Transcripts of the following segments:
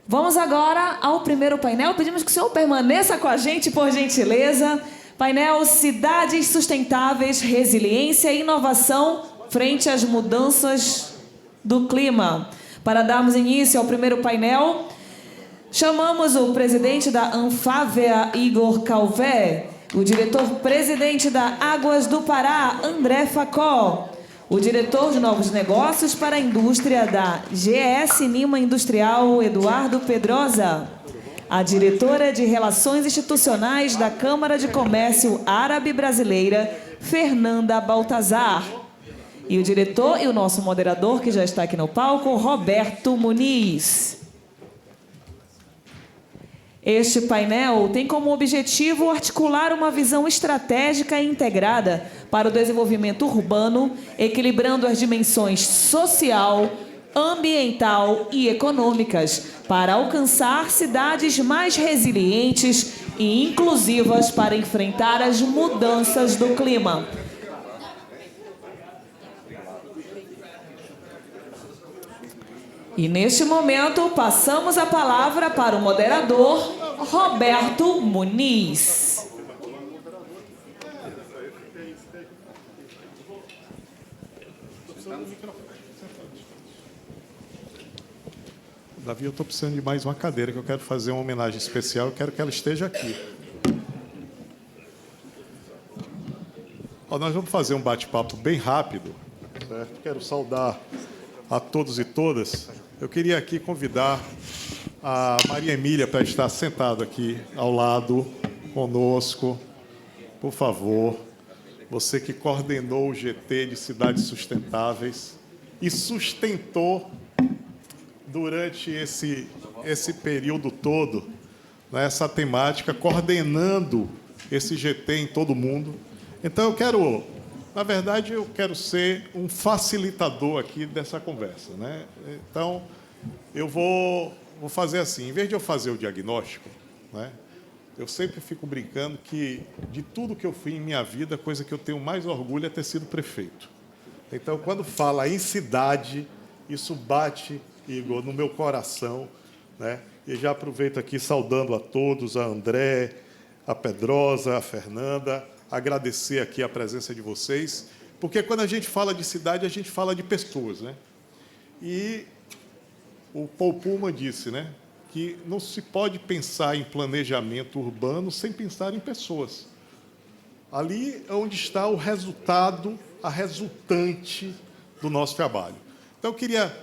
Vamos agora ao primeiro painel. Pedimos que o senhor permaneça com a gente, por gentileza. Painel Cidades Sustentáveis, Resiliência e Inovação frente às mudanças do clima. Para darmos início ao primeiro painel, chamamos o presidente da Anfávea, Igor Calvé, o diretor-presidente da Águas do Pará, André Facó, o diretor de Novos Negócios para a Indústria da GS Nima Industrial, Eduardo Pedrosa, a diretora de Relações Institucionais da Câmara de Comércio Árabe Brasileira, Fernanda Baltazar, e o diretor e o nosso moderador, que já está aqui no palco, Roberto Muniz. Este painel tem como objetivo articular uma visão estratégica e integrada para o desenvolvimento urbano, equilibrando as dimensões social, ambiental e econômicas, para alcançar cidades mais resilientes e inclusivas para enfrentar as mudanças do clima. E neste momento, passamos a palavra para o moderador, Roberto Muniz. Davi, eu estou precisando de mais uma cadeira, que eu quero fazer uma homenagem especial, eu quero que ela esteja aqui. Nós vamos fazer um bate-papo bem rápido, certo? Quero saudar a todos e todas. Eu queria aqui convidar a Maria Emília para estar sentada aqui ao lado conosco. Por favor, você que coordenou o GT de Cidades Sustentáveis e sustentou durante esse período todo, né, essa temática, coordenando esse GT em todo o mundo. Então, na verdade, eu quero ser um facilitador aqui dessa conversa, né? Então, eu vou fazer assim, em vez de eu fazer o diagnóstico, né, eu sempre fico brincando que, de tudo que eu fui em minha vida, a coisa que eu tenho mais orgulho é ter sido prefeito. Então, quando fala em cidade, isso bate, Igor, no meu coração, né? E já aproveito aqui saudando a todos, a André, a Pedrosa, a Fernanda, agradecer aqui a presença de vocês, porque quando a gente fala de cidade, a gente fala de pessoas, né? E o Paul Pullman disse, né, que não se pode pensar em planejamento urbano sem pensar em pessoas. Ali é onde está o resultado, a resultante do nosso trabalho. Então, eu queria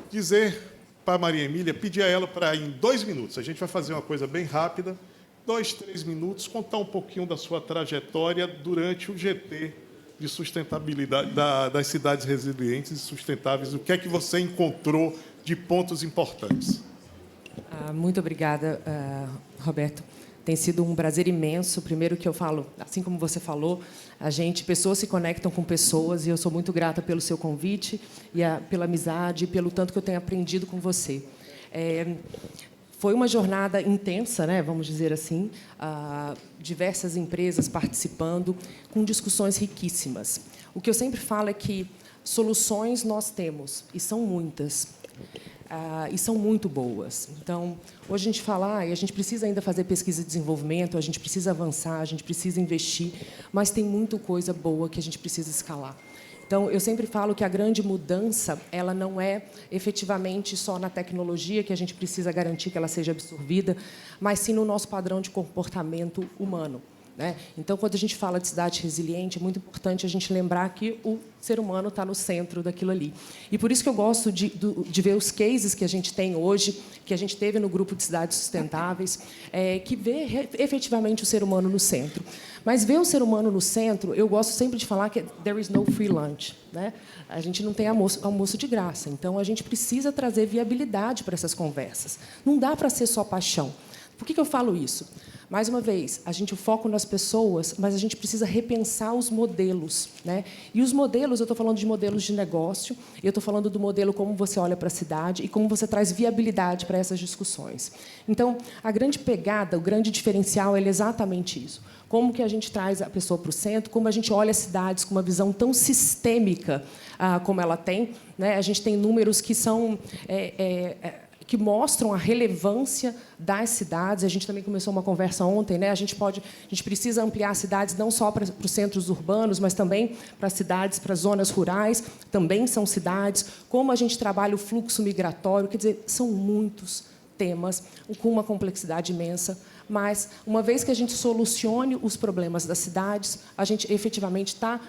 dizer para a Maria Emília, pedir a ela para, em 2 minutos, a gente vai fazer uma coisa bem rápida, 2, 3 minutos, contar um pouquinho da sua trajetória durante o GT de sustentabilidade das cidades resilientes e sustentáveis. O que é que você encontrou de pontos importantes? Muito obrigada, Roberto. Tem sido um prazer imenso. Primeiro que eu falo, assim como você falou, pessoas se conectam com pessoas, e eu sou muito grata pelo seu convite e pela amizade, e pelo tanto que eu tenho aprendido com você. Foi uma jornada intensa, né, vamos dizer assim, diversas empresas participando, com discussões riquíssimas. O que eu sempre falo é que soluções nós temos, e são muitas, e são muito boas. Então, hoje a gente fala, e a gente precisa ainda fazer pesquisa e desenvolvimento, a gente precisa avançar, a gente precisa investir, mas tem muita coisa boa que a gente precisa escalar. Então, eu sempre falo que a grande mudança, ela não é efetivamente só na tecnologia, que a gente precisa garantir que ela seja absorvida, mas sim no nosso padrão de comportamento humano, né? Então, quando a gente fala de cidade resiliente, é muito importante a gente lembrar que o ser humano está no centro daquilo ali. E por isso que eu gosto de ver os cases que a gente tem hoje, que a gente teve no grupo de cidades sustentáveis, que vê efetivamente o ser humano no centro. Mas ver o ser humano no centro, eu gosto sempre de falar que there is no free lunch, né? A gente não tem almoço de graça. Então, a gente precisa trazer viabilidade para essas conversas. Não dá para ser só paixão. Por que eu falo isso? Mais uma vez, o foco nas pessoas, mas a gente precisa repensar os modelos, né? E os modelos, eu estou falando de modelos de negócio, eu estou falando do modelo como você olha para a cidade e como você traz viabilidade para essas discussões. Então, a grande pegada, o grande diferencial é exatamente isso. Como que a gente traz a pessoa para o centro, como a gente olha as cidades com uma visão tão sistêmica como ela tem, né? A gente tem números que são... que mostram a relevância das cidades. A gente também começou uma conversa ontem, né? A gente precisa ampliar as cidades não só para os centros urbanos, mas também para as cidades, para as zonas rurais, também são cidades. Como a gente trabalha o fluxo migratório, quer dizer, são muitos temas com uma complexidade imensa, mas uma vez que a gente solucione os problemas das cidades, a gente efetivamente está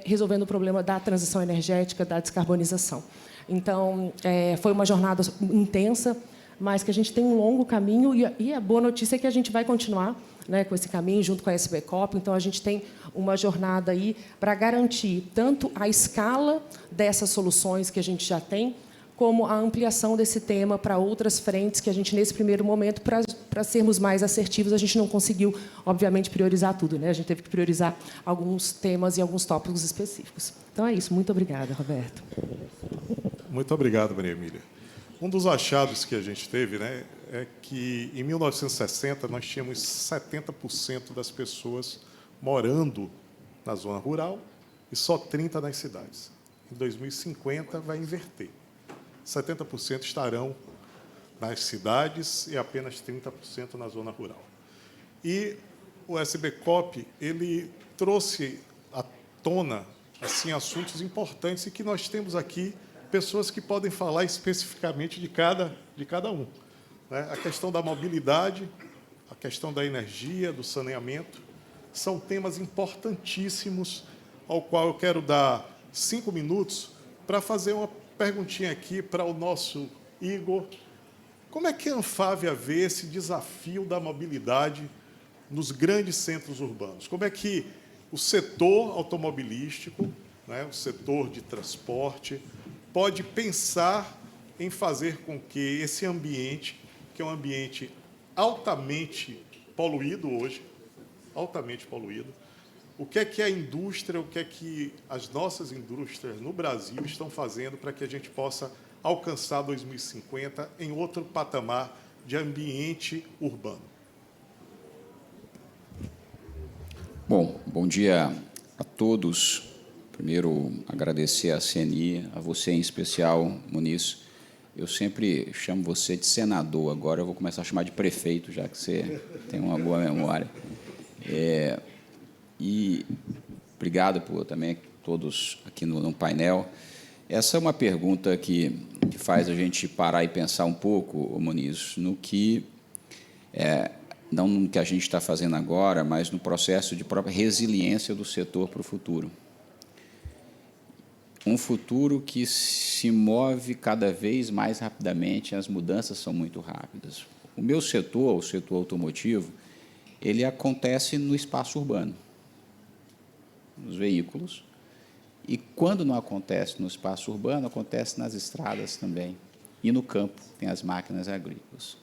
resolvendo o problema da transição energética, da descarbonização. Então, foi uma jornada intensa, mas que a gente tem um longo caminho, e a boa notícia é que a gente vai continuar, né, com esse caminho, junto com a SBCOP. Então, a gente tem uma jornada aí para garantir tanto a escala dessas soluções que a gente já tem, como a ampliação desse tema para outras frentes que a gente, nesse primeiro momento, para sermos mais assertivos, a gente não conseguiu, obviamente, priorizar tudo, né? A gente teve que priorizar alguns temas e alguns tópicos específicos. Então, é isso. Muito obrigada, Roberto. Muito obrigado, Maria Emília. Um dos achados que a gente teve, né, é que, em 1960, nós tínhamos 70% das pessoas morando na zona rural e só 30% nas cidades. Em 2050, vai inverter. 70% estarão nas cidades e apenas 30% na zona rural. E o SBCOP, ele trouxe à tona assim, assuntos importantes e que nós temos aqui pessoas que podem falar especificamente de cada um, né? A questão da mobilidade, a questão da energia, do saneamento, são temas importantíssimos ao qual eu quero dar 5 minutos para fazer uma perguntinha aqui para o nosso Igor. Como é que a Anfávia vê esse desafio da mobilidade nos grandes centros urbanos? Como é que o setor automobilístico, né, o setor de transporte, pode pensar em fazer com que esse ambiente, que é um ambiente altamente poluído hoje, altamente poluído, o que é a indústria, o que é que as nossas indústrias no Brasil estão fazendo para que a gente possa alcançar 2050 em outro patamar de ambiente urbano? Bom dia a todos. Primeiro, agradecer à CNI, a você em especial, Muniz. Eu sempre chamo você de senador, agora eu vou começar a chamar de prefeito, já que você tem uma boa memória. E obrigado por também todos aqui no painel. Essa é uma pergunta que faz a gente parar e pensar um pouco, Muniz, no que, não no que a gente está fazendo agora, mas no processo de própria resiliência do setor para o futuro. Um futuro que se move cada vez mais rapidamente, as mudanças são muito rápidas. O meu setor, o setor automotivo, ele acontece no espaço urbano, nos veículos, e quando não acontece no espaço urbano, acontece nas estradas também, e no campo, tem as máquinas agrícolas.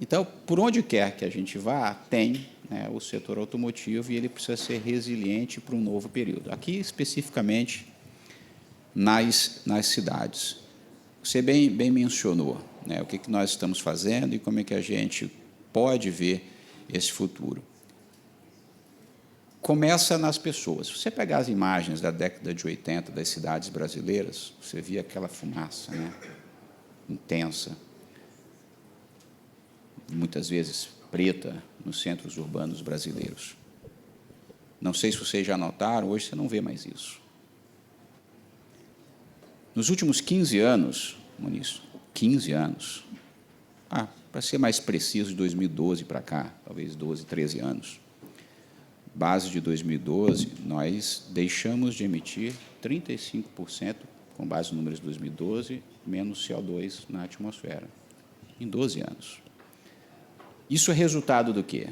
Então, por onde quer que a gente vá, tem, né, o setor automotivo, e ele precisa ser resiliente para um novo período. Aqui, especificamente, nas cidades. Você bem mencionou, né, o que nós estamos fazendo e como é que a gente pode ver esse futuro. Começa nas pessoas. Se você pegar as imagens da década de 80 das cidades brasileiras, você via aquela fumaça, né, intensa, muitas vezes preta, nos centros urbanos brasileiros. Não sei se vocês já notaram, hoje você não vê mais isso. Nos últimos 15 anos, Muniz, 15 anos, para ser mais preciso, de 2012 para cá, talvez 12, 13 anos, base de 2012, nós deixamos de emitir 35%, com base nos números de 2012, menos CO2 na atmosfera, em 12 anos. Isso é resultado do quê?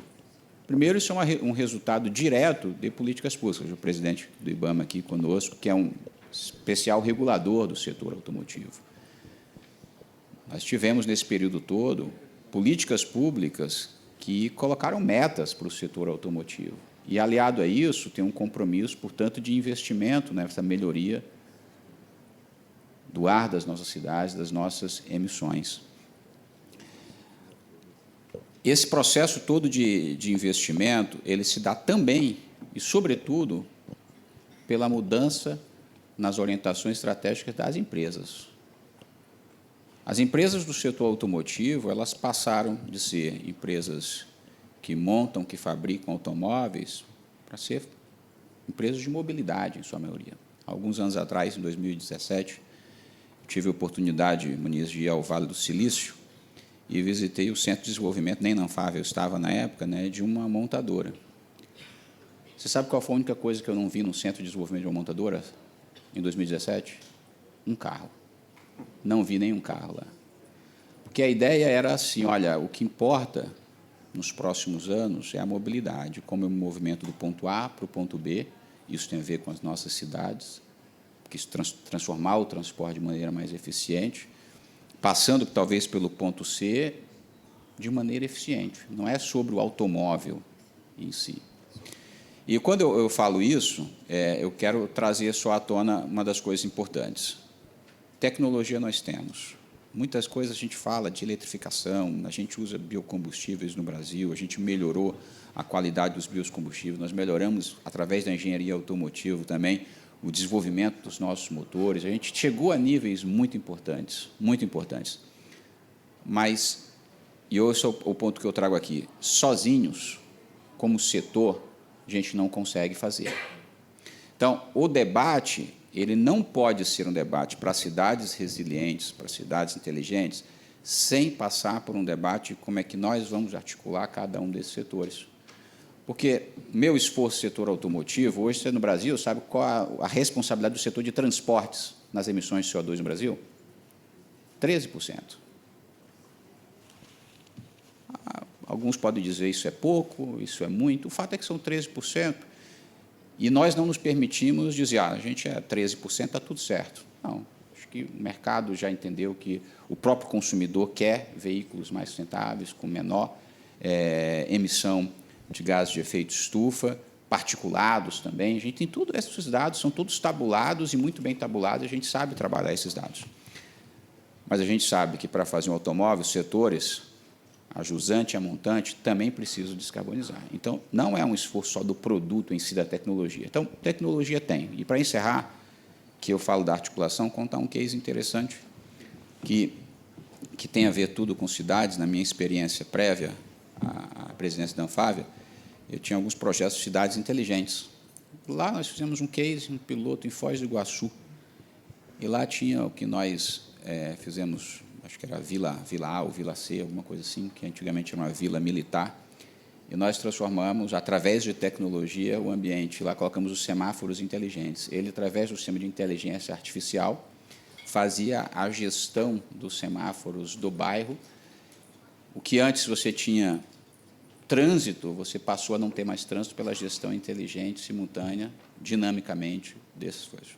Primeiro, isso é um resultado direto de políticas públicas. O presidente do IBAMA aqui conosco, que é um especial regulador do setor automotivo. Nós tivemos, nesse período todo, políticas públicas que colocaram metas para o setor automotivo. E, aliado a isso, tem um compromisso, portanto, de investimento nessa melhoria do ar das nossas cidades, das nossas emissões. Esse processo todo de investimento, ele se dá também, e, sobretudo, pela mudança nas orientações estratégicas das empresas. As empresas do setor automotivo, elas passaram de ser empresas que montam, que fabricam automóveis, para ser empresas de mobilidade, em sua maioria. Alguns anos atrás, em 2017, tive a oportunidade, Muniz, de ir ao Vale do Silício e visitei o Centro de Desenvolvimento, nem na Anfávia eu estava na época, né, de uma montadora. Você sabe qual foi a única coisa que eu não vi no Centro de Desenvolvimento de uma montadora em 2017? Um carro. Não vi nenhum carro lá. Porque a ideia era assim, olha, o que importa nos próximos anos é a mobilidade, como é o movimento do ponto A para o ponto B, isso tem a ver com as nossas cidades, que transformar o transporte de maneira mais eficiente, passando talvez pelo ponto C de maneira eficiente. Não é sobre o automóvel em si. E quando eu falo isso, eu quero trazer só à tona uma das coisas importantes. Tecnologia nós temos. Muitas coisas a gente fala de eletrificação, a gente usa biocombustíveis no Brasil, a gente melhorou a qualidade dos biocombustíveis, nós melhoramos, através da engenharia automotiva também, o desenvolvimento dos nossos motores, a gente chegou a níveis muito importantes, muito importantes. Mas, e esse é o ponto que eu trago aqui, sozinhos, como setor, a gente não consegue fazer. Então, o debate, ele não pode ser um debate para cidades resilientes, para cidades inteligentes, sem passar por um debate de como é que nós vamos articular cada um desses setores. Porque meu esforço no setor automotivo, hoje, você no Brasil, sabe qual a responsabilidade do setor de transportes nas emissões de CO2 no Brasil? 13%. Alguns podem dizer isso é pouco, isso é muito. O fato é que são 13%. E nós não nos permitimos dizer, a gente é 13%, está tudo certo. Não, acho que o mercado já entendeu que o próprio consumidor quer veículos mais sustentáveis, com menor emissão de gases de efeito estufa, particulados também. A gente tem tudo, esses dados são todos tabulados e muito bem tabulados, a gente sabe trabalhar esses dados. Mas a gente sabe que, para fazer um automóvel, os setores, a jusante e a montante, também precisam descarbonizar. Então, não é um esforço só do produto em si, da tecnologia. Então, tecnologia tem. E, para encerrar, que eu falo da articulação, contar um case interessante, que tem a ver tudo com cidades. Na minha experiência prévia à presidência da Anfávia, eu tinha alguns projetos de cidades inteligentes. Lá nós fizemos um case, um piloto em Foz do Iguaçu. E lá tinha o que nós fizemos, acho que era Vila A ou Vila C, alguma coisa assim, que antigamente era uma vila militar. E nós transformamos, através de tecnologia, o ambiente. Lá colocamos os semáforos inteligentes. Ele, através do sistema de inteligência artificial, fazia a gestão dos semáforos do bairro. O que antes você tinha trânsito, você passou a não ter mais trânsito pela gestão inteligente, simultânea, dinamicamente, dessas coisas.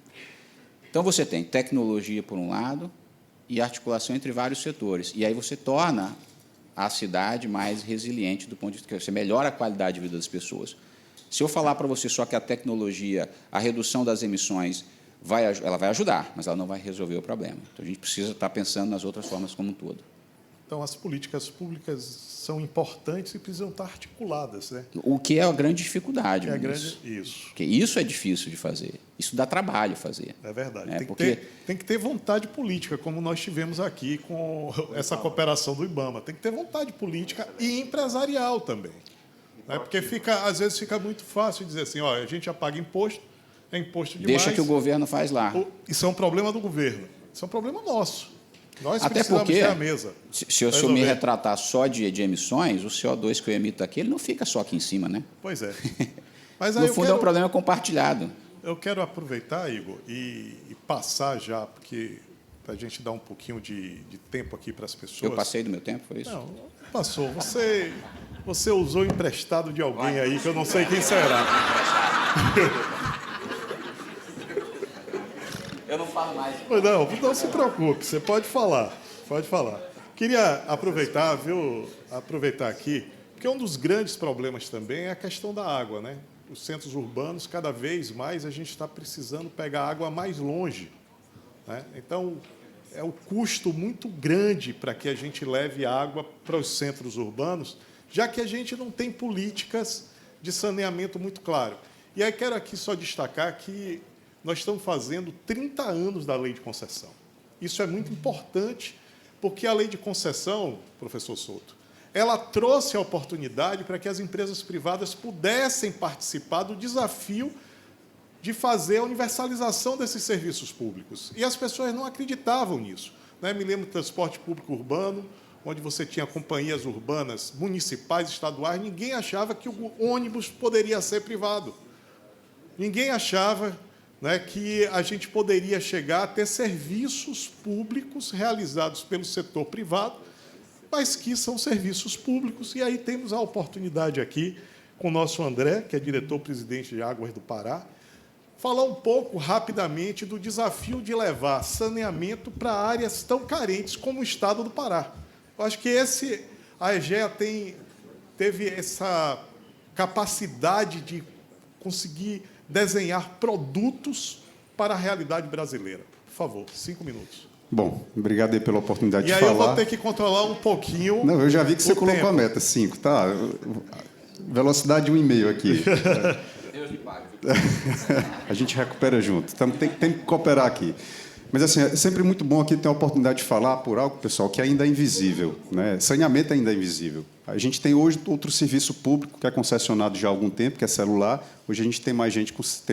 Então, você tem tecnologia, por um lado, e articulação entre vários setores. E aí você torna a cidade mais resiliente do ponto de vista que você melhora a qualidade de vida das pessoas. Se eu falar para você só que a tecnologia, a redução das emissões, ela vai ajudar, mas ela não vai resolver o problema. Então, a gente precisa estar pensando nas outras formas como um todo. Então, as políticas públicas são importantes e precisam estar articuladas, né? O que é a grande dificuldade. Isso. Porque isso é difícil de fazer. Isso dá trabalho fazer. É verdade. Porque tem que ter vontade política, como nós tivemos aqui com essa cooperação do IBAMA. Tem que ter vontade política e empresarial também. Né? Porque às vezes fica muito fácil dizer assim, a gente já paga imposto, é imposto demais. Deixa que o governo faz lá. Isso é um problema do governo. Isso é um problema nosso. Nós Até precisamos porque, ter a mesa. Se eu me retratar só de emissões, o CO2 que eu emito aqui, ele não fica só aqui em cima, né? Pois é. Mas aí no fundo, é um problema compartilhado. Eu quero aproveitar, Igor, e passar já, porque para a gente dar um pouquinho de tempo aqui para as pessoas. Eu passei do meu tempo, foi isso? Não, passou. Você usou emprestado de alguém aí, que eu não sei quem será. Eu não falo mais. Não se preocupe, você pode falar. Pode falar. Queria aproveitar, aproveitar aqui, porque um dos grandes problemas também é a questão da água, né? Os centros urbanos, cada vez mais, a gente está precisando pegar água mais longe, né? Então, é um custo muito grande para que a gente leve água para os centros urbanos, já que a gente não tem políticas de saneamento muito claro. E aí quero aqui só destacar que nós estamos fazendo 30 anos da lei de concessão. Isso é muito importante Porque a lei de concessão, professor Souto, ela trouxe a oportunidade para que as empresas privadas pudessem participar do desafio de fazer a universalização desses serviços públicos. E as pessoas não acreditavam nisso. Né? Me lembro do transporte público urbano, onde você tinha companhias urbanas, municipais, estaduais, ninguém achava que o ônibus poderia ser privado. Ninguém achava, né, que a gente poderia chegar a ter serviços públicos realizados pelo setor privado, mas que são serviços públicos. E aí temos a oportunidade aqui, com o nosso André, que é diretor-presidente de Águas do Pará, falar um pouco, rapidamente, do desafio de levar saneamento para áreas tão carentes como o estado do Pará. Eu acho que a EGEA teve essa capacidade de conseguir desenhar produtos para a realidade brasileira. Por favor, 5 minutos. Bom, obrigado aí pela oportunidade de falar. falar. E aí eu vou ter que controlar um pouquinho. Não, eu já vi que você colocou tempo. a meta, 5, tá? Velocidade 1,5 aqui. Deus me pague. A gente recupera junto. Então, tem que cooperar aqui. Mas, assim, é sempre muito bom aqui ter a oportunidade de falar por algo, pessoal, que ainda é invisível, né? Saneamento ainda é invisível. A gente tem hoje outro serviço público que é concessionado já há algum tempo, que é celular. Hoje a gente tem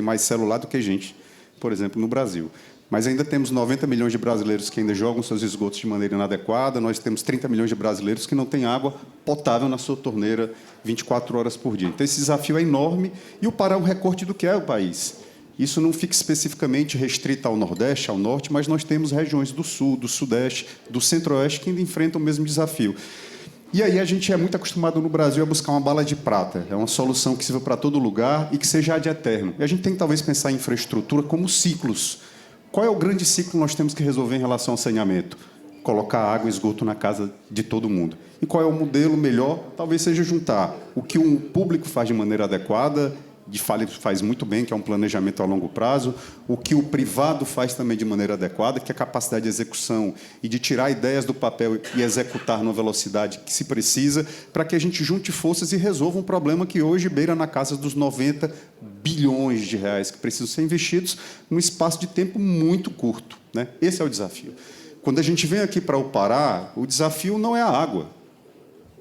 mais celular do que gente, por exemplo, no Brasil. Mas ainda temos 90 milhões de brasileiros que ainda jogam seus esgotos de maneira inadequada. Nós temos 30 milhões de brasileiros que não têm água potável na sua torneira 24 horas por dia. Então, esse desafio é enorme e o Pará é um recorte do que é o país. Isso não fica especificamente restrito ao Nordeste, ao Norte, mas nós temos regiões do Sul, do Sudeste, do Centro-Oeste que ainda enfrentam o mesmo desafio. E aí a gente é muito acostumado no Brasil a buscar uma bala de prata. É uma solução que sirva para todo lugar e que seja ad eterno. E a gente tem que, talvez, pensar em infraestrutura como ciclos. Qual é o grande ciclo que nós temos que resolver em relação ao saneamento? Colocar água e esgoto na casa de todo mundo. E qual é o modelo melhor? Talvez seja juntar o que o público faz de maneira adequada, faz muito bem, que é um planejamento a longo prazo, o que o privado faz também de maneira adequada, que é a capacidade de execução e de tirar ideias do papel e executar numa velocidade que se precisa, para que a gente junte forças e resolva um problema que hoje beira na casa dos 90 bilhões de reais que precisam ser investidos num espaço de tempo muito curto, né? Esse é o desafio. Quando a gente vem aqui para o Pará, o desafio não é a água.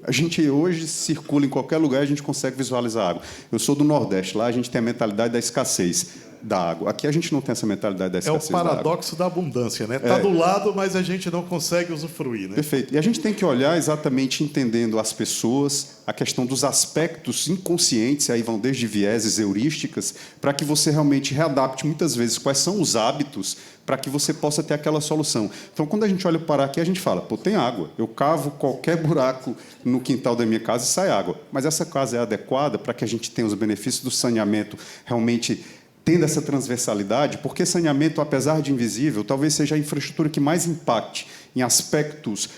A gente hoje circula em qualquer lugar e a gente consegue visualizar a água. Eu sou do Nordeste, lá a gente tem a mentalidade da escassez da água. Aqui a gente não tem essa mentalidade da escassez da água. É o paradoxo da abundância, né? Está do lado, mas a gente não consegue usufruir, né? Perfeito. E a gente tem que olhar exatamente entendendo as pessoas, a questão dos aspectos inconscientes, aí vão desde vieses, heurísticas, para que você realmente readapte muitas vezes quais são os hábitos para que você possa ter aquela solução. Então, quando a gente olha para aqui, a gente fala, pô, tem água. Eu cavo qualquer buraco no quintal da minha casa e sai água. Mas essa casa é adequada para que a gente tenha os benefícios do saneamento realmente tendo essa transversalidade, porque saneamento, apesar de invisível, talvez seja a infraestrutura que mais impacte em aspectos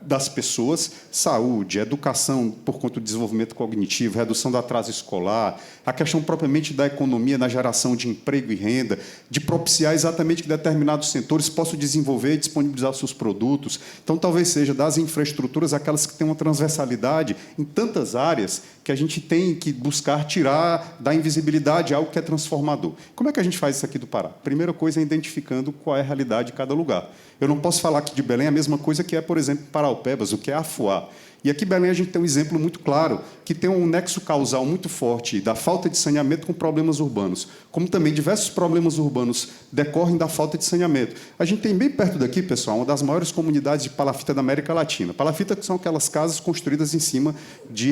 das pessoas, saúde, educação por conta do desenvolvimento cognitivo, redução do atraso escolar, a questão propriamente da economia, na geração de emprego e renda, de propiciar exatamente que determinados setores possam desenvolver e disponibilizar seus produtos. Então, talvez seja das infraestruturas aquelas que têm uma transversalidade em tantas áreas que a gente tem que buscar tirar da invisibilidade algo que é transformador. Como é que a gente faz isso aqui do Pará? Primeira coisa é identificando qual é a realidade de cada lugar. Eu não posso falar que de Belém é a mesma coisa que é, por exemplo, Paraupebas, o que é Afuá. E aqui em Belém a gente tem um exemplo muito claro, que tem um nexo causal muito forte da falta de saneamento com problemas urbanos, como também diversos problemas urbanos decorrem da falta de saneamento. A gente tem bem perto daqui, pessoal, uma das maiores comunidades de palafita da América Latina. Palafita são aquelas casas construídas em cima de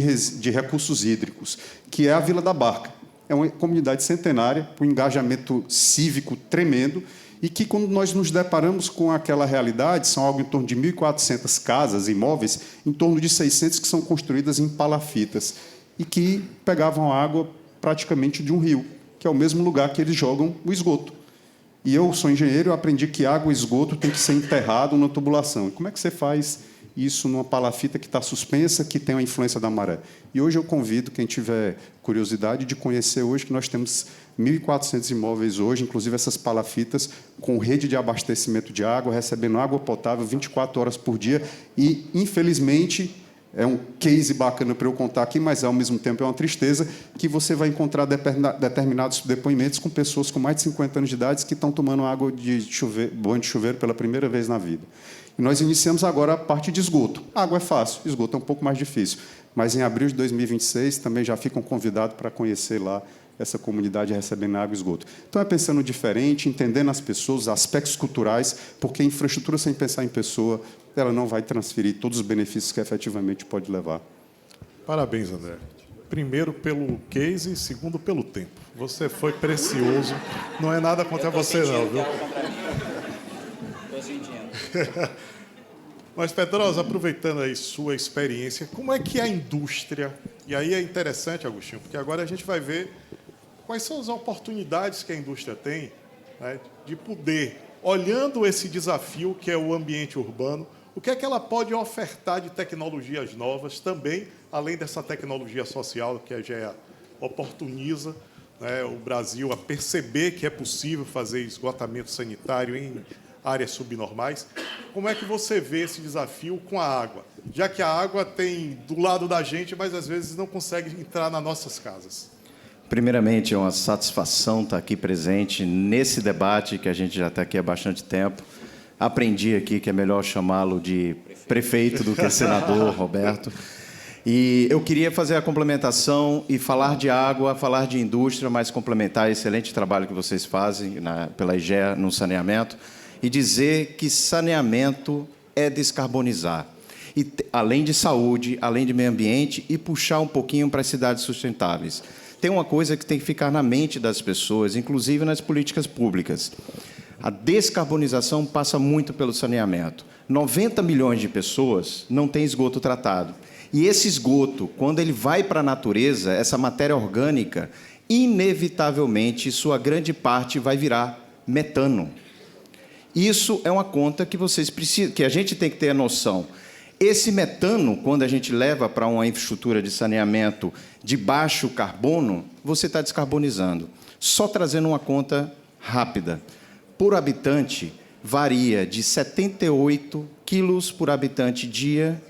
recursos hídricos, que é a Vila da Barca. É uma comunidade centenária, com um engajamento cívico tremendo, e que, quando nós nos deparamos com aquela realidade, são algo em torno de 1.400 casas, imóveis, em torno de 600 que são construídas em palafitas, e que pegavam água praticamente de um rio, que é o mesmo lugar que eles jogam o esgoto. E eu sou engenheiro, eu aprendi que água e esgoto tem que ser enterrado na tubulação. E como é que você faz isso numa palafita que está suspensa, que tem a influência da maré? E hoje eu convido quem tiver curiosidade de conhecer hoje que nós temos 1.400 imóveis hoje, inclusive essas palafitas, com rede de abastecimento de água, recebendo água potável 24 horas por dia. E, infelizmente, é um case bacana para eu contar aqui, mas, ao mesmo tempo, é uma tristeza que você vai encontrar determinados depoimentos com pessoas com mais de 50 anos de idade que estão tomando água de banho de chuveiro pela primeira vez na vida. E nós iniciamos agora a parte de esgoto. Água é fácil, esgoto é um pouco mais difícil. Mas em abril de 2026 também já ficam convidados para conhecer lá essa comunidade recebendo água e esgoto. Então, é pensando diferente, entendendo as pessoas, os aspectos culturais, porque a infraestrutura, sem pensar em pessoa, ela não vai transferir todos os benefícios que efetivamente pode levar. Parabéns, André. Primeiro pelo case e segundo pelo tempo. Você foi precioso. Não é nada contra você, não, viu? Estou sentindo. Mas, Pedrosa, aproveitando aí sua experiência, como é que a indústria... E aí é interessante, Agostinho, porque agora a gente vai ver quais são as oportunidades que a indústria tem, né, de poder, olhando esse desafio que é o ambiente urbano, o que é que ela pode ofertar de tecnologias novas também, além dessa tecnologia social que a GEA oportuniza, né, o Brasil a perceber que é possível fazer esgotamento sanitário em áreas subnormais. Como é que você vê esse desafio com a água? Já que a água tem do lado da gente, mas às vezes não consegue entrar nas nossas casas. Primeiramente, é uma satisfação estar aqui presente nesse debate, que a gente já está aqui há bastante tempo. Aprendi aqui que é melhor chamá-lo de prefeito do que senador, Roberto. E eu queria fazer a complementação e falar de água, falar de indústria, mas complementar o excelente trabalho que vocês fazem pela IGEA no saneamento e dizer que saneamento é descarbonizar. E, além de saúde, além de meio ambiente, e puxar um pouquinho para as cidades sustentáveis. Tem uma coisa que tem que ficar na mente das pessoas, inclusive nas políticas públicas. A descarbonização passa muito pelo saneamento. 90 milhões de pessoas não têm esgoto tratado. E esse esgoto, quando ele vai para a natureza, essa matéria orgânica, inevitavelmente, sua grande parte vai virar metano. Isso é uma conta que vocês precisam, que a gente tem que ter a noção. Esse metano, quando a gente leva para uma infraestrutura de saneamento de baixo carbono, você está descarbonizando. Só trazendo uma conta rápida. Por habitante, varia de 78 quilos por habitante dia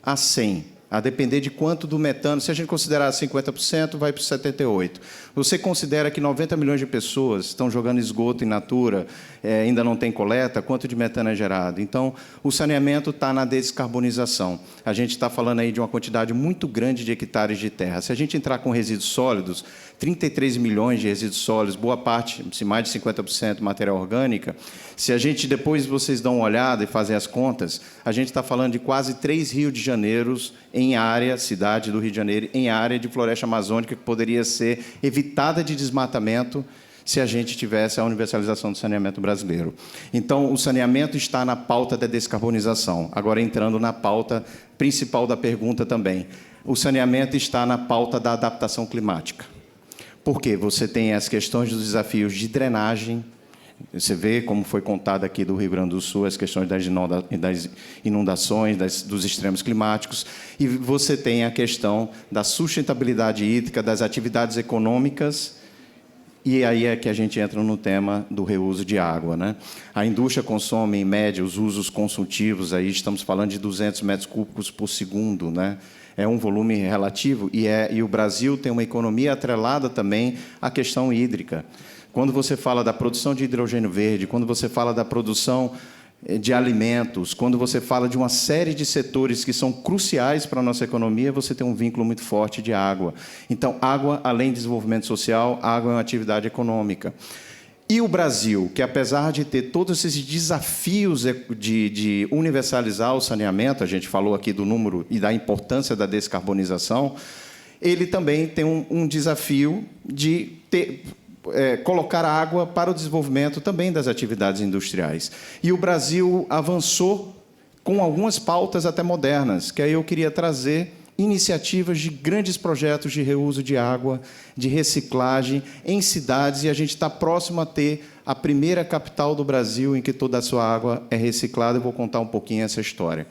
a 100. A depender de quanto do metano, se a gente considerar 50%, vai para 78%. Você considera que 90 milhões de pessoas estão jogando esgoto in natura, ainda não tem coleta, quanto de metano é gerado? Então, o saneamento está na descarbonização. A gente está falando aí de uma quantidade muito grande de hectares de terra. Se a gente entrar com resíduos sólidos, 33 milhões de resíduos sólidos, boa parte, se mais de 50% matéria orgânica, se a gente, depois vocês dão uma olhada e fazem as contas, a gente está falando de quase 3 Rio de Janeiros em área, cidade do Rio de Janeiro, em área de floresta amazônica que poderia ser evitada de desmatamento se a gente tivesse a universalização do saneamento brasileiro. Então, o saneamento está na pauta da descarbonização. Agora, entrando na pauta principal da pergunta também. O saneamento está na pauta da adaptação climática. Por quê? Você tem as questões dos desafios de drenagem. Você vê, como foi contado aqui do Rio Grande do Sul, as questões das inundações, dos extremos climáticos, e você tem a questão da sustentabilidade hídrica, das atividades econômicas, e aí é que a gente entra no tema do reuso de água, né? A indústria consome, em média, os usos consultivos, aí estamos falando de 200 metros cúbicos por segundo, né? É um volume relativo, e o Brasil tem uma economia atrelada também à questão hídrica. Quando você fala da produção de hidrogênio verde, quando você fala da produção de alimentos, quando você fala de uma série de setores que são cruciais para a nossa economia, você tem um vínculo muito forte de água. Então, água, além de desenvolvimento social, água é uma atividade econômica. E o Brasil, que apesar de ter todos esses desafios de universalizar o saneamento, a gente falou aqui do número e da importância da descarbonização, ele também tem um desafio de colocar água para o desenvolvimento também das atividades industriais. E o Brasil avançou com algumas pautas até modernas, que aí eu queria trazer iniciativas de grandes projetos de reuso de água, de reciclagem em cidades, e a gente está próximo a ter a primeira capital do Brasil em que toda a sua água é reciclada. Eu vou contar um pouquinho essa história.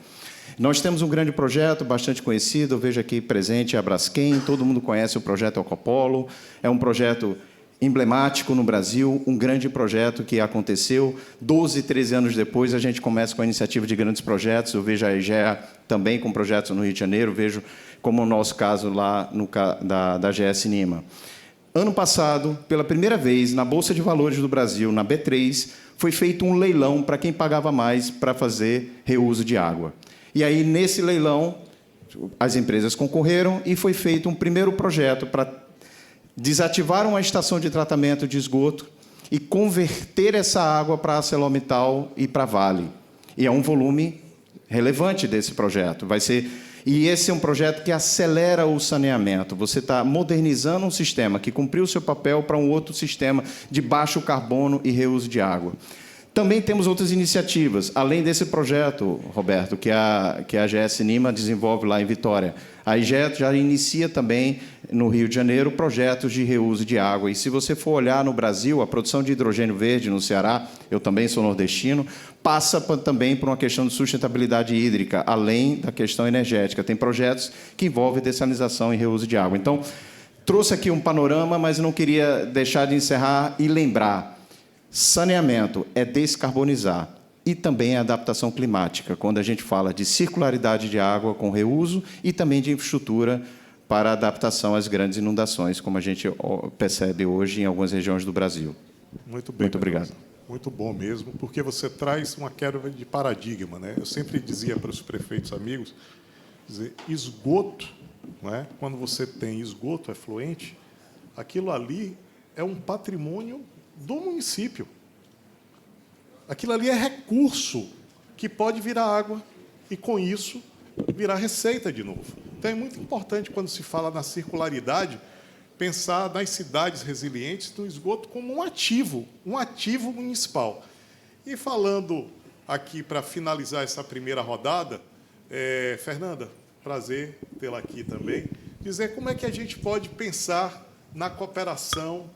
Nós temos um grande projeto, bastante conhecido, eu vejo aqui presente a Braskem, todo mundo conhece o projeto Ecopolo, é um projeto emblemático no Brasil, um grande projeto que aconteceu. 12, 13 anos depois, a gente começa com a iniciativa de grandes projetos. Eu vejo a IGEA também com projetos no Rio de Janeiro, vejo como o nosso caso lá da GS Nima. ano passado, pela primeira vez, na Bolsa de Valores do Brasil, na B3, foi feito um leilão para quem pagava mais para fazer reuso de água. E aí, nesse leilão, as empresas concorreram e foi feito um primeiro projeto para desativar uma estação de tratamento de esgoto e converter essa água para ArcelorMittal e para Vale. E é um volume relevante desse projeto. E esse é um projeto que acelera o saneamento. Você está modernizando um sistema que cumpriu o seu papel para um outro sistema de baixo carbono e reuso de água. Também temos outras iniciativas, além desse projeto, Roberto, que a GS Nima desenvolve lá em Vitória. A IGET já inicia também, no Rio de Janeiro, projetos de reuso de água. E se você for olhar no Brasil, a produção de hidrogênio verde no Ceará, eu também sou nordestino, passa também por uma questão de sustentabilidade hídrica, além da questão energética. Tem projetos que envolvem dessalinização e reuso de água. Então, trouxe aqui um panorama, mas não queria deixar de encerrar e lembrar. Saneamento é descarbonizar e também é adaptação climática, quando a gente fala de circularidade de água com reuso e também de infraestrutura para adaptação às grandes inundações, como a gente percebe hoje em algumas regiões do Brasil. Muito bem. Muito obrigado. Muito bom mesmo, porque você traz uma quebra de paradigma, né? Eu sempre dizia para os prefeitos amigos, dizer, esgoto, não é? Quando você tem esgoto efluente, aquilo ali é um patrimônio do município. Aquilo ali é recurso que pode virar água e, com isso, virar receita de novo. Então, é muito importante, quando se fala na circularidade, pensar nas cidades resilientes do esgoto como um ativo municipal. E falando aqui, para finalizar essa primeira rodada, Fernanda, prazer tê-la aqui também, dizer como é que a gente pode pensar na cooperação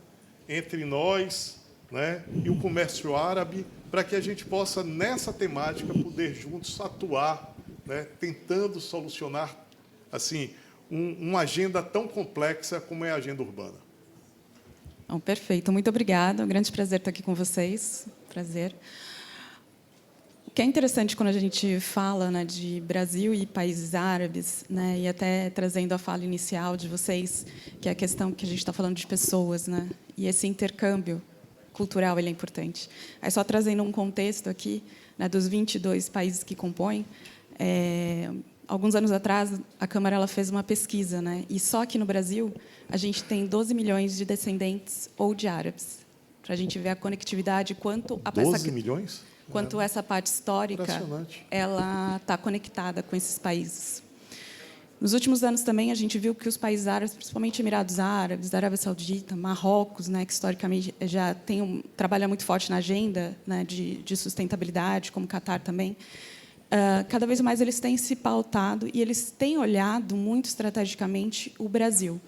entre nós, né, e o comércio árabe, para que a gente possa, nessa temática, poder juntos atuar, né, tentando solucionar assim, uma agenda tão complexa como é a agenda urbana. Oh, perfeito, muito obrigada. É um grande prazer estar aqui com vocês. Prazer. O que é interessante quando a gente fala, né, de Brasil e países árabes, né, e até trazendo a fala inicial de vocês, que é a questão que a gente está falando de pessoas, né, e esse intercâmbio cultural ele é importante. Aí, só trazendo um contexto aqui, né, dos 22 países que compõem, alguns anos atrás, a Câmara ela fez uma pesquisa, né, e só aqui no Brasil a gente tem 12 milhões de descendentes ou de árabes, para a gente ver a conectividade, quanto a 12 milhões? Quanto essa parte histórica ela está conectada com esses países. Nos últimos anos também a gente viu que os países árabes, principalmente Emirados Árabes, Arábia Saudita, Marrocos, né, que historicamente já trabalha muito forte na agenda, né, de sustentabilidade, como o Catar também, cada vez mais eles têm se pautado e eles têm olhado muito estrategicamente o Brasil.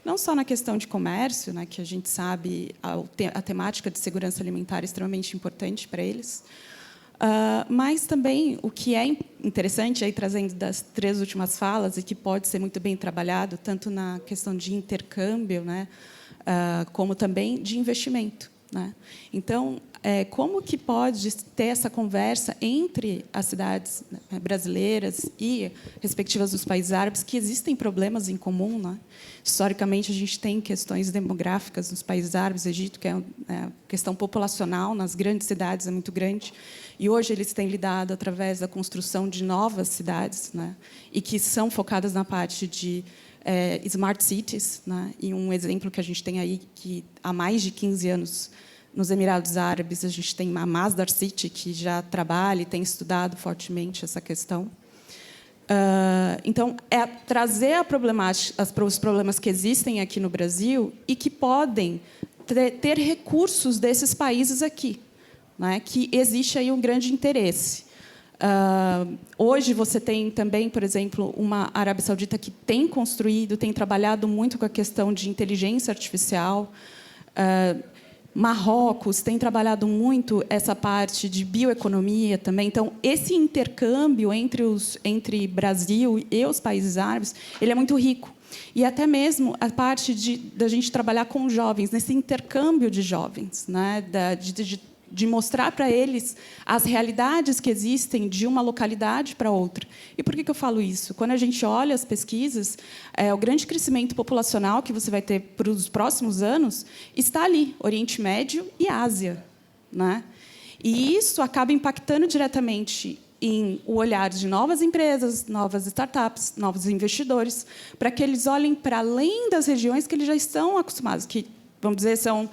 Não só na questão de comércio, né, que a gente sabe a temática de segurança alimentar é extremamente importante para eles, mas também o que é interessante, aí trazendo das 3 últimas falas, e que pode ser muito bem trabalhado, tanto na questão de intercâmbio, né, como também de investimento, né? Então, como que pode ter essa conversa entre as cidades, né, brasileiras e respectivas dos países árabes, que existem problemas em comum, né? Historicamente, a gente tem questões demográficas nos países árabes, Egito, que é a questão populacional nas grandes cidades é muito grande, e hoje eles têm lidado através da construção de novas cidades, né, e que são focadas na parte de smart cities, né, e um exemplo que a gente tem aí, que há mais de 15 anos, nos Emirados Árabes, a gente tem a Masdar City, que já trabalha e tem estudado fortemente essa questão. Então, é trazer os problemas que existem aqui no Brasil e que podem ter recursos desses países aqui, né, que existe aí um grande interesse. Hoje, você tem também, por exemplo, uma Arábia Saudita que tem construído, tem trabalhado muito com a questão de inteligência artificial. Marrocos tem trabalhado muito essa parte de bioeconomia também. Então, esse intercâmbio entre Brasil e os países árabes, ele é muito rico. E até mesmo a parte da gente trabalhar com jovens, nesse intercâmbio de jovens, né, de de mostrar para eles as realidades que existem de uma localidade para outra. E por que eu falo isso? Quando a gente olha as pesquisas, o grande crescimento populacional que você vai ter para os próximos anos está ali, Oriente Médio e Ásia, né? E isso acaba impactando diretamente em o olhar de novas empresas, novas startups, novos investidores, para que eles olhem para além das regiões que eles já estão acostumados, que, vamos dizer, são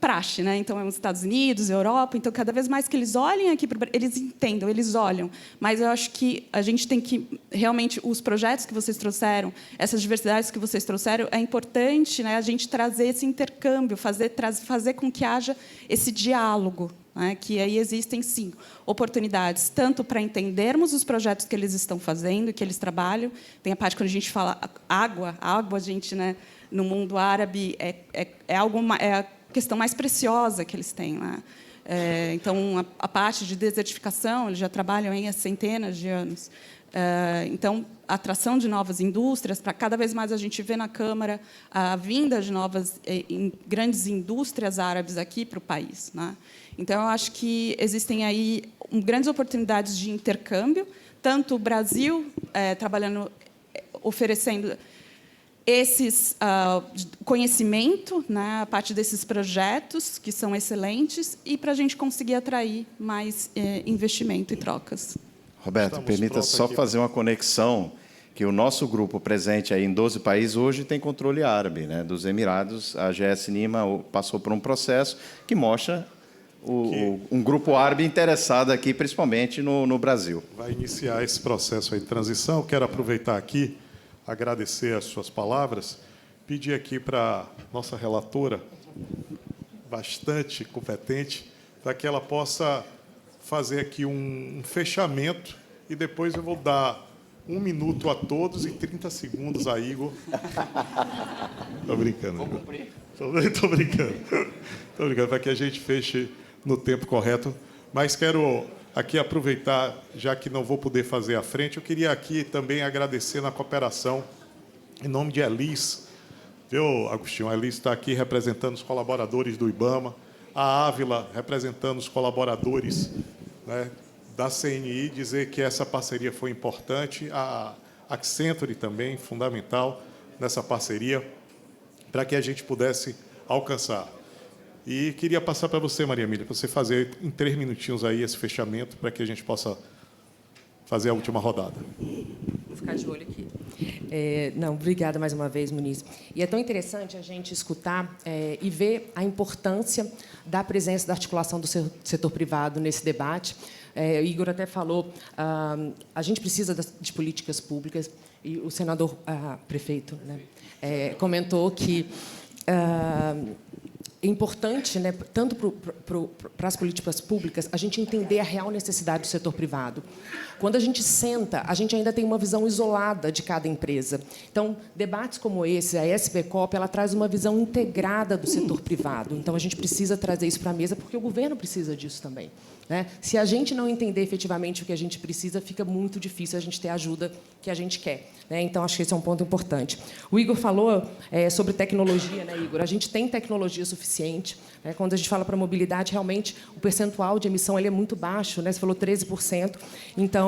praxe, né? Então, é os Estados Unidos, Europa. Então, cada vez mais que eles olhem aqui, eles entendam, eles olham. Mas eu acho que a gente tem que, realmente, os projetos que vocês trouxeram, essas diversidades que vocês trouxeram, é importante, né, a gente trazer esse intercâmbio, fazer com que haja esse diálogo, né, que aí existem, sim, oportunidades, tanto para entendermos os projetos que eles estão fazendo, que eles trabalham. Tem a parte quando a gente fala água, a gente, né, no mundo árabe, é a questão mais preciosa que eles têm lá. Então, a parte de desertificação, eles já trabalham aí há centenas de anos. Então, a atração de novas indústrias, para cada vez mais a gente vê na Câmara a vinda de novas grandes indústrias árabes aqui para o país, né? Então, eu acho que existem aí grandes oportunidades de intercâmbio, tanto o Brasil trabalhando, oferecendo esses conhecimento, né, a partir desses projetos que são excelentes, e para a gente conseguir atrair mais investimento e trocas. Roberto, permita só fazer uma conexão, que o nosso grupo presente aí em 12 países hoje tem controle árabe, né, dos Emirados. A GS Nima passou por um processo que mostra um grupo árabe interessado aqui, principalmente no Brasil. Vai iniciar esse processo aí de transição. Quero aproveitar aqui, agradecer as suas palavras, pedir aqui para a nossa relatora, bastante competente, para que ela possa fazer aqui um fechamento, e depois eu vou dar 1 minuto a todos e 30 segundos a Igor. Estou brincando. Estou brincando. Estou brincando, para que a gente feche no tempo correto. Mas quero aqui aproveitar, já que não vou poder fazer à frente, eu queria aqui também agradecer na cooperação, em nome de Elis, viu, Agostinho? A Elis está aqui representando os colaboradores do IBAMA, a Ávila representando os colaboradores, né, da CNI, dizer que essa parceria foi importante, a Accenture também, fundamental nessa parceria, para que a gente pudesse alcançar. E queria passar para você, Maria Emília, para você fazer em 3 minutinhos aí esse fechamento, para que a gente possa fazer a última rodada. Vou ficar de olho aqui. Obrigada mais uma vez, Muniz. E é tão interessante a gente escutar e ver a importância da presença da articulação do setor privado nesse debate. O Igor até falou, a gente precisa de políticas públicas, e o senador prefeito, né, comentou que é importante, né, tanto para as políticas públicas, a gente entender a real necessidade do setor privado. Quando a gente senta, a gente ainda tem uma visão isolada de cada empresa. Então, debates como esse, a SPCOP, ela traz uma visão integrada do setor privado. Então, a gente precisa trazer isso para a mesa, porque o governo precisa disso também, né? Se a gente não entender efetivamente o que a gente precisa, fica muito difícil a gente ter a ajuda que a gente quer, né? Então, acho que esse é um ponto importante. O Igor falou sobre tecnologia, né, Igor? A gente tem tecnologia suficiente, né? Quando a gente fala para mobilidade, realmente, o percentual de emissão ele é muito baixo, né? Você falou 13%. Então,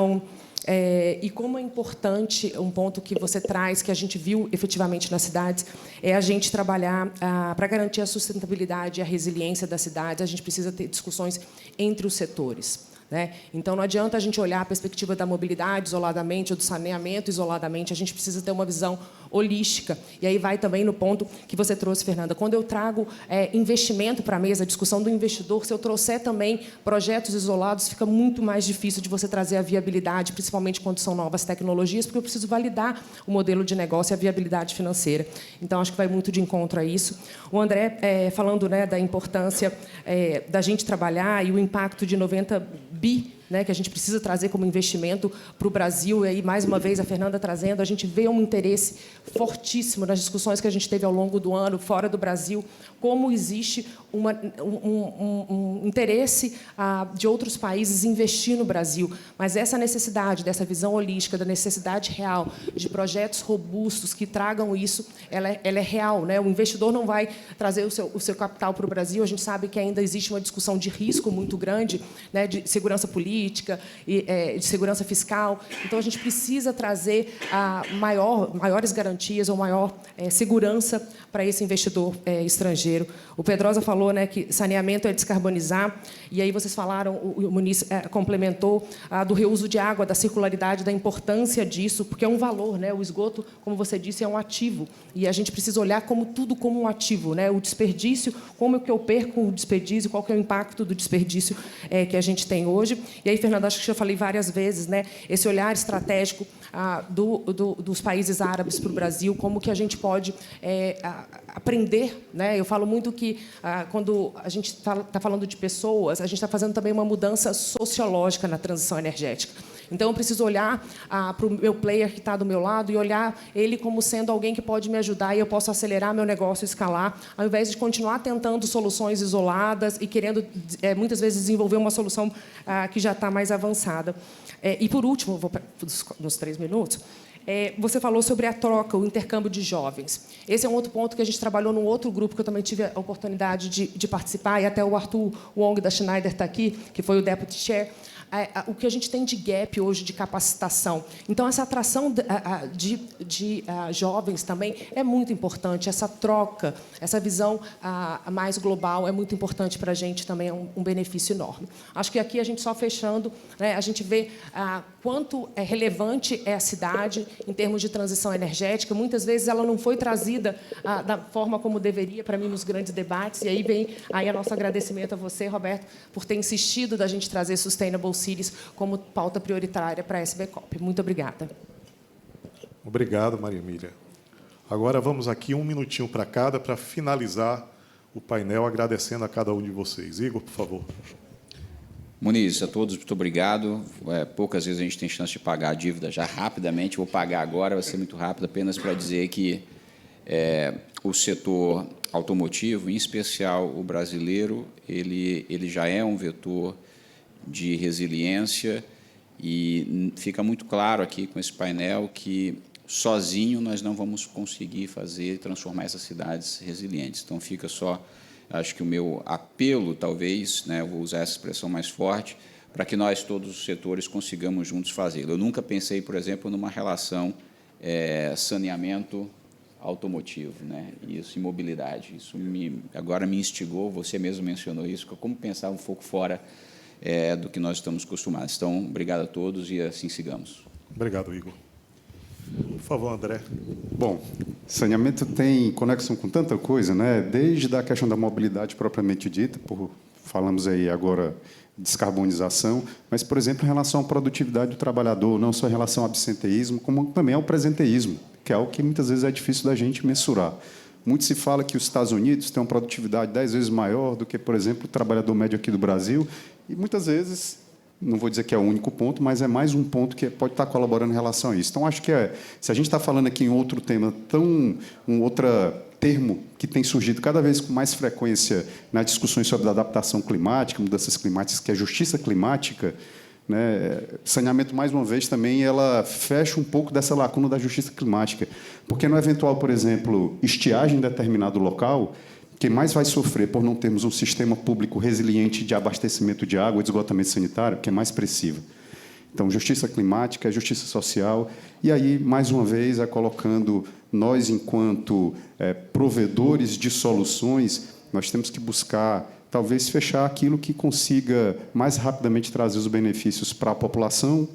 e como é importante, um ponto que você traz, que a gente viu efetivamente nas cidades, é a gente trabalhar para garantir a sustentabilidade e a resiliência das cidades. A gente precisa ter discussões entre os setores, né? Então, não adianta a gente olhar a perspectiva da mobilidade isoladamente ou do saneamento isoladamente, a gente precisa ter uma visão holística. E aí vai também no ponto que você trouxe, Fernanda. Quando eu trago investimento para a mesa, a discussão do investidor, se eu trouxer também projetos isolados, fica muito mais difícil de você trazer a viabilidade, principalmente quando são novas tecnologias, porque eu preciso validar o modelo de negócio e a viabilidade financeira. Então, acho que vai muito de encontro a isso. O André, falando, né, da importância da gente trabalhar e o impacto de 90 bi né, que a gente precisa trazer como investimento para o Brasil. E aí, mais uma vez, a Fernanda trazendo, a gente vê um interesse fortíssimo nas discussões que a gente teve ao longo do ano, fora do Brasil, como existe um interesse de outros países investir no Brasil. Mas essa necessidade, dessa visão holística, da necessidade real de projetos robustos que tragam isso, ela é real, né? O investidor não vai trazer o seu capital para o Brasil. A gente sabe que ainda existe uma discussão de risco muito grande, né, de segurança política, de segurança fiscal. Então, a gente precisa trazer maiores garantias ou maior segurança para esse investidor estrangeiro. O Pedrosa falou, né, que saneamento é descarbonizar, e aí vocês falaram, o Muniz complementou, do reuso de água, da circularidade, da importância disso, porque é um valor, né? O esgoto, como você disse, é um ativo, e a gente precisa olhar tudo como um ativo, né? O desperdício, como é que eu perco o desperdício, qual que é o impacto do desperdício que a gente tem hoje. E aí, Fernando, acho que já falei várias vezes, né, esse olhar estratégico dos países árabes para o Brasil, como que a gente pode aprender, né? Eu falo muito que quando a gente está falando de pessoas, a gente está fazendo também uma mudança sociológica na transição energética. Então, eu preciso olhar para o meu player que está do meu lado e olhar ele como sendo alguém que pode me ajudar e eu posso acelerar meu negócio, escalar, ao invés de continuar tentando soluções isoladas e querendo, muitas vezes, desenvolver uma solução que já está mais avançada. E, por último, vou nos 3 minutos, você falou sobre a troca, o intercâmbio de jovens. Esse é um outro ponto que a gente trabalhou num outro grupo que eu também tive a oportunidade de participar, e até o Arthur Wong da Schneider está aqui, que foi o Deputy Chair. O que a gente tem de gap hoje de capacitação. Então, essa atração de jovens também é muito importante. Essa troca, essa visão mais global é muito importante para a gente também, é um benefício enorme. Acho que aqui, a gente só fechando, né, a gente vê quanto relevante é a cidade em termos de transição energética. Muitas vezes ela não foi trazida da forma como deveria, para mim, nos grandes debates. E aí vem o nosso agradecimento a você, Roberto, por ter insistido da gente trazer Sustainable Cities como pauta prioritária para a SBCOP. Muito obrigada. Obrigado, Maria Emília. Agora vamos aqui 1 minutinho para cada, para finalizar o painel, agradecendo a cada um de vocês. Igor, por favor. Muniz, a todos, muito obrigado. Poucas vezes a gente tem chance de pagar a dívida já rapidamente. Vou pagar agora, vai ser muito rápido, apenas para dizer que o setor automotivo, em especial o brasileiro, ele já é um vetor de resiliência, e fica muito claro aqui com esse painel que sozinho nós não vamos conseguir transformar essas cidades resilientes. Então, fica só, acho que o meu apelo, talvez, né, eu vou usar essa expressão mais forte, para que nós, todos os setores, consigamos juntos fazê-lo. Eu nunca pensei, por exemplo, numa relação saneamento automotivo, né? Isso, e mobilidade. Isso agora me instigou, você mesmo mencionou isso, como pensar um pouco fora do que nós estamos acostumados. Então, obrigado a todos e assim sigamos. Obrigado, Igor. Por favor, André. Bom, saneamento tem conexão com tanta coisa, né? Desde a questão da mobilidade propriamente dita, falamos aí agora de descarbonização, mas, por exemplo, em relação à produtividade do trabalhador, não só em relação ao absenteísmo, como também ao presenteísmo, que é algo que muitas vezes é difícil da gente mensurar. Muito se fala que os Estados Unidos têm uma produtividade 10 vezes maior do que, por exemplo, o trabalhador médio aqui do Brasil, e muitas vezes, não vou dizer que é o único ponto, mas é mais um ponto que pode estar colaborando em relação a isso. Então, acho que se a gente está falando aqui em outro tema, outro termo que tem surgido cada vez com mais frequência nas discussões sobre a adaptação climática, mudanças climáticas, que é a justiça climática, né? Saneamento, mais uma vez, também ela fecha um pouco dessa lacuna da justiça climática, porque no eventual, por exemplo, estiagem em determinado local, quem mais vai sofrer por não termos um sistema público resiliente de abastecimento de água e de esgotamento sanitário, que é mais expressivo. Então, justiça climática, justiça social, e aí, mais uma vez, colocando nós, enquanto provedores de soluções, nós temos que buscar, talvez, fechar aquilo que consiga mais rapidamente trazer os benefícios para a população,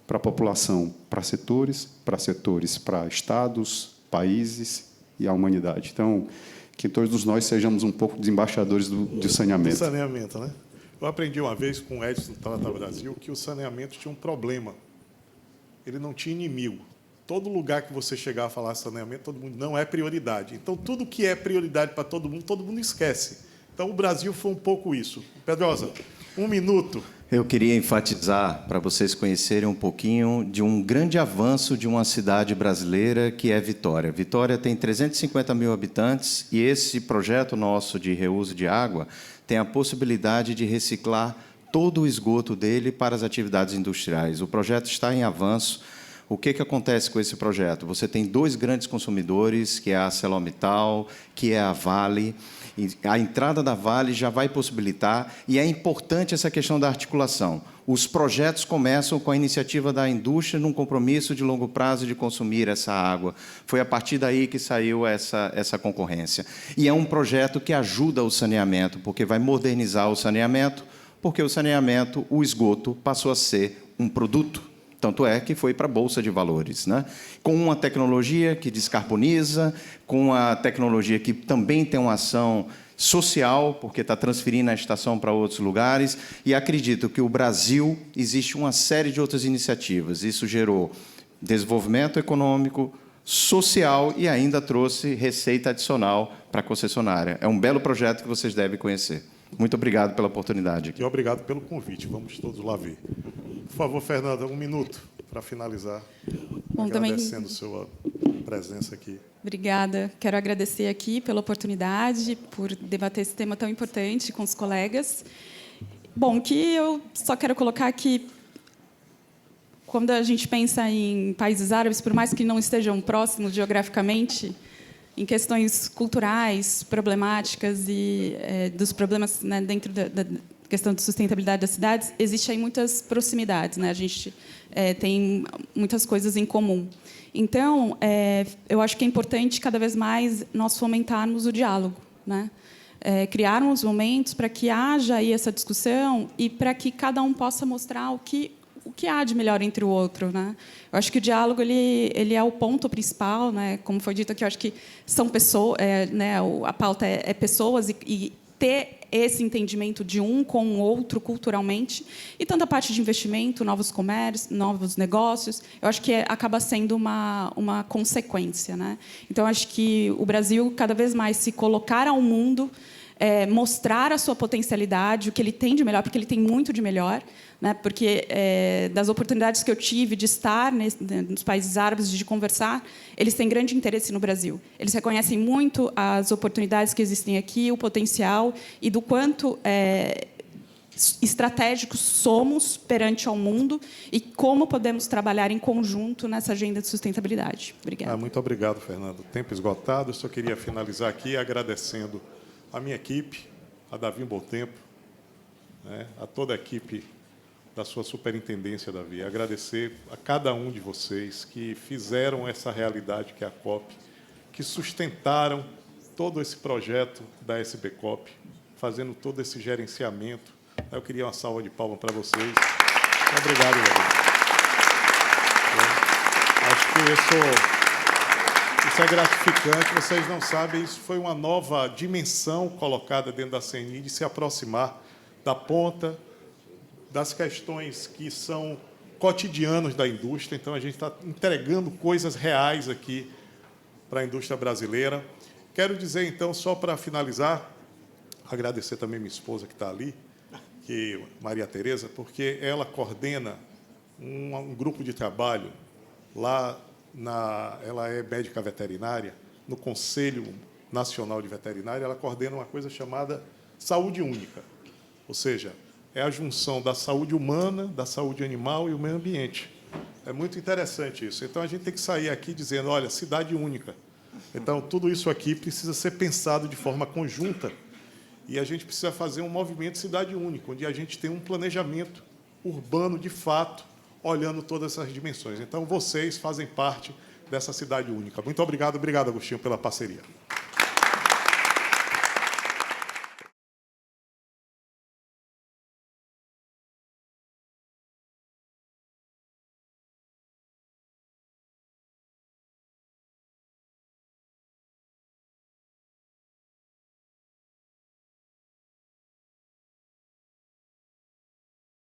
para setores, para estados, países e a humanidade. Então, que todos nós sejamos um pouco dos embaixadores do saneamento. Do saneamento, né? Eu aprendi uma vez com o Edson do Trata Brasil que o saneamento tinha um problema. Ele não tinha inimigo. Todo lugar que você chegar a falar saneamento, todo mundo não é prioridade. Então, tudo que é prioridade para todo mundo esquece. Então, o Brasil foi um pouco isso. Pedrosa, 1 minuto. Eu queria enfatizar, para vocês conhecerem um pouquinho, de um grande avanço de uma cidade brasileira, que é Vitória. Vitória tem 350 mil habitantes e esse projeto nosso de reuso de água tem a possibilidade de reciclar todo o esgoto dele para as atividades industriais. O projeto está em avanço. O que acontece com esse projeto? Você tem 2 grandes consumidores, que é a ArcelorMittal, que é a Vale. A entrada da Vale já vai possibilitar, e é importante essa questão da articulação. Os projetos começam com a iniciativa da indústria num compromisso de longo prazo de consumir essa água. Foi a partir daí que saiu essa concorrência. E é um projeto que ajuda o saneamento, porque vai modernizar o saneamento, porque o saneamento, o esgoto, passou a ser um produto. Tanto é que foi para a Bolsa de Valores, né? Com uma tecnologia que descarboniza, com a tecnologia que também tem uma ação social, porque está transferindo a estação para outros lugares, e acredito que o Brasil, existe uma série de outras iniciativas. Isso gerou desenvolvimento econômico, social e ainda trouxe receita adicional para a concessionária. É um belo projeto que vocês devem conhecer. Muito obrigado pela oportunidade. E obrigado pelo convite. Vamos todos lá ver. Por favor, Fernanda, 1 minuto para finalizar. Bom, agradecendo sua presença aqui. Obrigada. Quero agradecer aqui pela oportunidade, por debater esse tema tão importante com os colegas. Bom, que eu só quero colocar aqui, quando a gente pensa em países árabes, por mais que não estejam próximos geograficamente, em questões culturais, problemáticas e dos problemas, né, dentro da questão de sustentabilidade das cidades, existe aí muitas proximidades, né? A gente tem muitas coisas em comum. Então, eu acho que é importante cada vez mais nós fomentarmos o diálogo, né? Criarmos momentos para que haja aí essa discussão e para que cada um possa mostrar o que há de melhor entre o outro, né? Eu acho que o diálogo ele é o ponto principal, né? Como foi dito aqui, eu acho que são pessoas, né? A pauta é pessoas e ter esse entendimento de um com o outro culturalmente, e tanto a parte de investimento, novos comércios, novos negócios, eu acho que acaba sendo uma consequência, né? Então, acho que o Brasil, cada vez mais, se colocar ao mundo, mostrar a sua potencialidade, o que ele tem de melhor, porque ele tem muito de melhor, né? Porque das oportunidades que eu tive de estar nos países árabes, de conversar, eles têm grande interesse no Brasil. Eles reconhecem muito as oportunidades que existem aqui, o potencial e do quanto estratégicos somos perante ao mundo e como podemos trabalhar em conjunto nessa agenda de sustentabilidade. Obrigada. Muito obrigado, Fernando. Tempo esgotado. Eu só queria finalizar aqui agradecendo a minha equipe, a Davi Bom-Tempo, né, a toda a equipe da sua superintendência, Davi. Agradecer a cada um de vocês que fizeram essa realidade que é a COP, que sustentaram todo esse projeto da SBCOP, fazendo todo esse gerenciamento. Eu queria uma salva de palmas para vocês. Muito obrigado, Davi. Acho que isso é gratificante. Vocês não sabem, isso foi uma nova dimensão colocada dentro da CNI, de se aproximar da ponta, das questões que são cotidianos da indústria. Então, a gente está entregando coisas reais aqui para a indústria brasileira. Quero dizer, então, só para finalizar, agradecer também minha esposa que está ali, que Maria Tereza, porque ela coordena um grupo de trabalho lá ela é médica veterinária, no Conselho Nacional de Veterinária, ela coordena uma coisa chamada saúde única, ou seja, é a junção da saúde humana, da saúde animal e o meio ambiente. É muito interessante isso. Então, a gente tem que sair aqui dizendo, olha, cidade única. Então, tudo isso aqui precisa ser pensado de forma conjunta e a gente precisa fazer um movimento cidade única, onde a gente tem um planejamento urbano, de fato, olhando todas essas dimensões. Então, vocês fazem parte dessa cidade única. Muito obrigado. Obrigado, Agostinho, pela parceria.